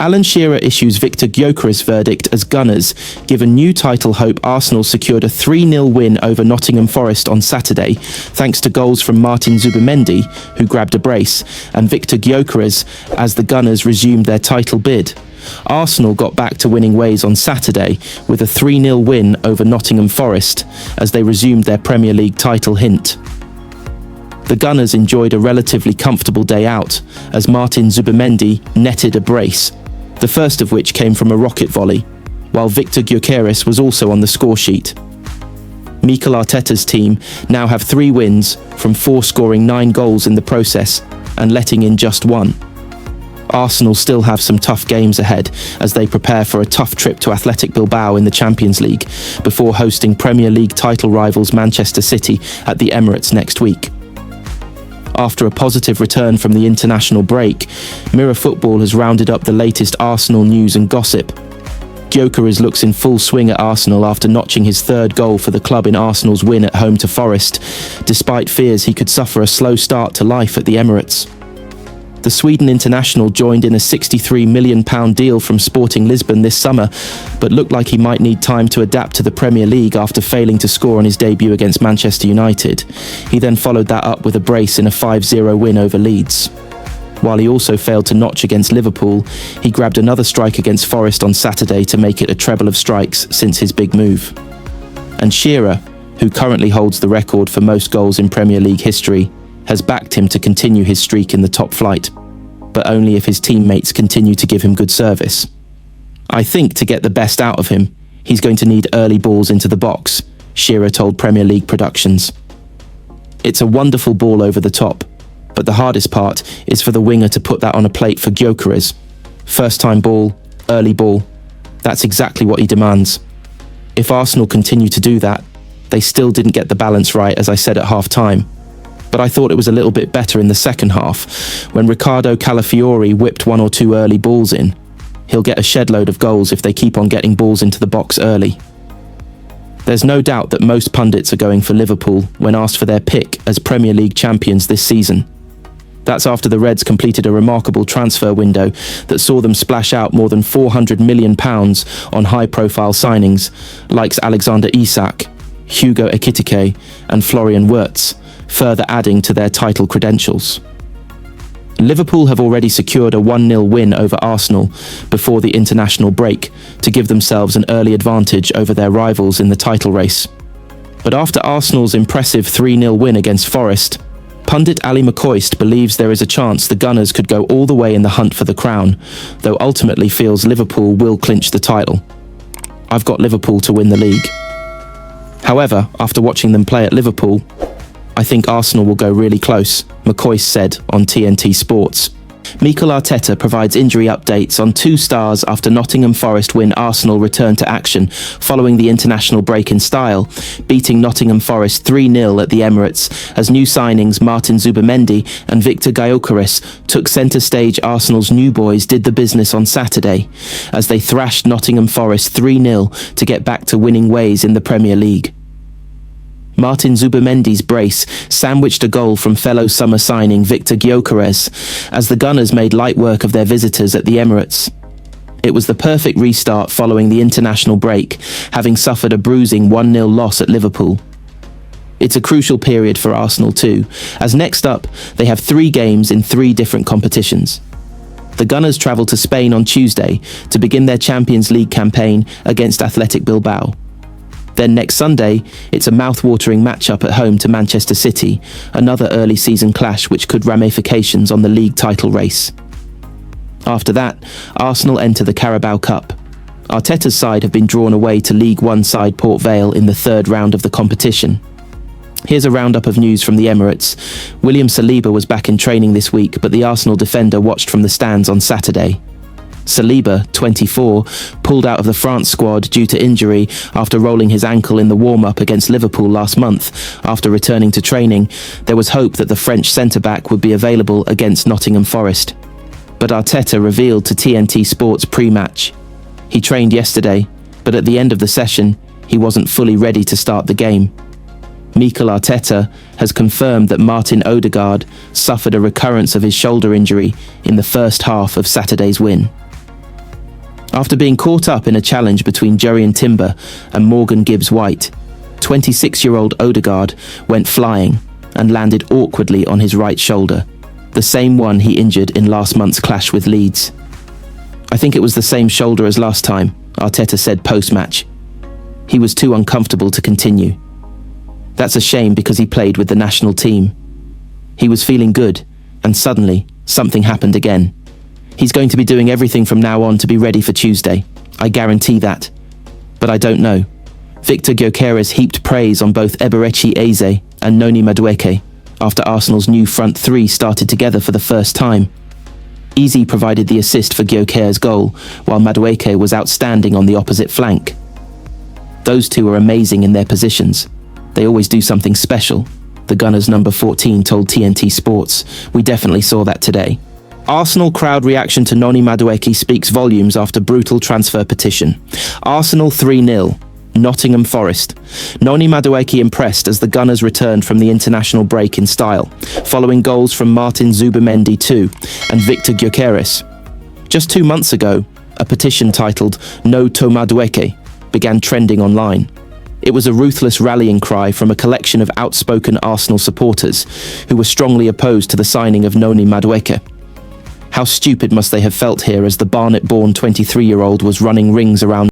Alan Shearer issues Viktor Gyökeres' verdict as Gunners, given new title hope Arsenal secured a 3-0 win over Nottingham Forest on Saturday, thanks to goals from Martin Zubimendi, who grabbed a brace, and Viktor Gyökeres as the Gunners resumed their title bid. Arsenal got back to winning ways on Saturday with a 3-0 win over Nottingham Forest as they resumed their Premier League title hint. The Gunners enjoyed a relatively comfortable day out as Martin Zubimendi netted a brace, the first of which came from a rocket volley, while Viktor Gyökeres was also on the score sheet. Mikel Arteta'S team now have 3 wins from 4 scoring 9 goals in the process and letting in just 1. Arsenal still have some tough games ahead as they prepare for a tough trip to Athletic Bilbao in the Champions League before hosting Premier League title rivals Manchester City at the Emirates next week. After a positive return from the international break, Mirror Football has rounded up the latest Arsenal news and gossip. Gyökeres looks in full swing at Arsenal after notching his 3rd goal for the club in Arsenal's win at home to Forest, despite fears he could suffer a slow start to life at the Emirates. The Sweden international joined in a £63 million deal from Sporting Lisbon this summer, but looked like he might need time to adapt to the Premier League after failing to score on his debut against Manchester United. He then followed that up with a brace in a 5-0 win over Leeds. While he also failed to notch against Liverpool, he grabbed another strike against Forest on Saturday to make it a treble of strikes since his big move. And Shearer, who currently holds the record for most goals in Premier League history, has backed him to continue his streak in the top flight, but only if his teammates continue to give him good service. I think to get the best out of him, he's going to need early balls into the box, Shearer told Premier League Productions. It's a wonderful ball over the top, but the hardest part is for the winger to put that on a plate for Gyökeres. First time ball, early ball, that's exactly what he demands. If Arsenal continue to do that, they still didn't get the balance right, as I said at half-time. But I thought it was a little bit better in the second half, when Riccardo Calafiori whipped 1 or 2 early balls in. He'll get a shed load of goals if they keep on getting balls into the box early. There's no doubt that most pundits are going for Liverpool when asked for their pick as Premier League champions this season. That's after the Reds completed a remarkable transfer window that saw them splash out more than £400 million on high-profile signings like Alexander Isak, Hugo Ekitike and Florian Wirtz, further adding to their title credentials. Liverpool have already secured a 1-0 win over Arsenal before the international break to give themselves an early advantage over their rivals in the title race. But after Arsenal's impressive 3-0 win against Forest, pundit Ali McCoist believes there is a chance the Gunners could go all the way in the hunt for the crown, though ultimately feels Liverpool will clinch the title. I've got Liverpool to win the league. However, after watching them play at Liverpool, I think Arsenal will go really close, McCoy said on TNT Sports. Mikel Arteta provides injury updates on 2 stars after Nottingham Forest win. Arsenal return to action following the international break in style, beating Nottingham Forest 3-0 at the Emirates as new signings Martin Zubimendi and Viktor Gyökeres took centre stage. Arsenal's new boys did the business on Saturday as they thrashed Nottingham Forest 3-0 to get back to winning ways in the Premier League. Martin Zubimendi's brace sandwiched a goal from fellow summer signing Viktor Gyökeres as the Gunners made light work of their visitors at the Emirates. It was the perfect restart following the international break, having suffered a bruising 1-0 loss at Liverpool. It's a crucial period for Arsenal too, as next up they have 3 games in 3 different competitions. The Gunners travel to Spain on Tuesday to begin their Champions League campaign against Athletic Bilbao. Then next Sunday, it's a mouth-watering matchup at home to Manchester City, another early season clash which could ramifications on the league title race. After that, Arsenal enter the Carabao Cup. Arteta's side have been drawn away to League One side Port Vale in the 3rd round of the competition. Here's a roundup of news from the Emirates. William Saliba was back in training this week, but the Arsenal defender watched from the stands on Saturday. Saliba, 24, pulled out of the France squad due to injury after rolling his ankle in the warm-up against Liverpool last month. After returning to training, there was hope that the French centre-back would be available against Nottingham Forest. But Arteta revealed to TNT Sports pre-match. He trained yesterday, but at the end of the session, he wasn't fully ready to start the game. Mikel Arteta has confirmed that Martin Odegaard suffered a recurrence of his shoulder injury in the first half of Saturday's win. After being caught up in a challenge between Jurrien Timber and Morgan Gibbs-White, 26-year-old Odegaard went flying and landed awkwardly on his right shoulder, the same one he injured in last month's clash with Leeds. "I think it was the same shoulder as last time," Arteta said post-match. He was too uncomfortable to continue. That's a shame because he played with the national team. He was feeling good, and suddenly, something happened again. He's going to be doing everything from now on to be ready for Tuesday. I guarantee that. But I don't know. Victor Gyökeres heaped praise on both Eberechi Eze and Noni Madueke after Arsenal's new front three started together for the first time. Eze provided the assist for Gyökeres' goal, while Madueke was outstanding on the opposite flank. Those two are amazing in their positions. They always do something special, the Gunners' number 14 told TNT Sports. "We definitely saw that today." Arsenal crowd reaction to Noni Madueke speaks volumes after brutal transfer petition. Arsenal 3-0. Nottingham Forest. Noni Madueke impressed as the Gunners returned from the international break in style, following goals from Martin Zubimendi too and Victor Gyökeres. Just 2 months ago, a petition titled "No to Madueke" began trending online. It was a ruthless rallying cry from a collection of outspoken Arsenal supporters who were strongly opposed to the signing of Noni Madueke. How stupid must they have felt here as the Barnet-born 23-year-old was running rings around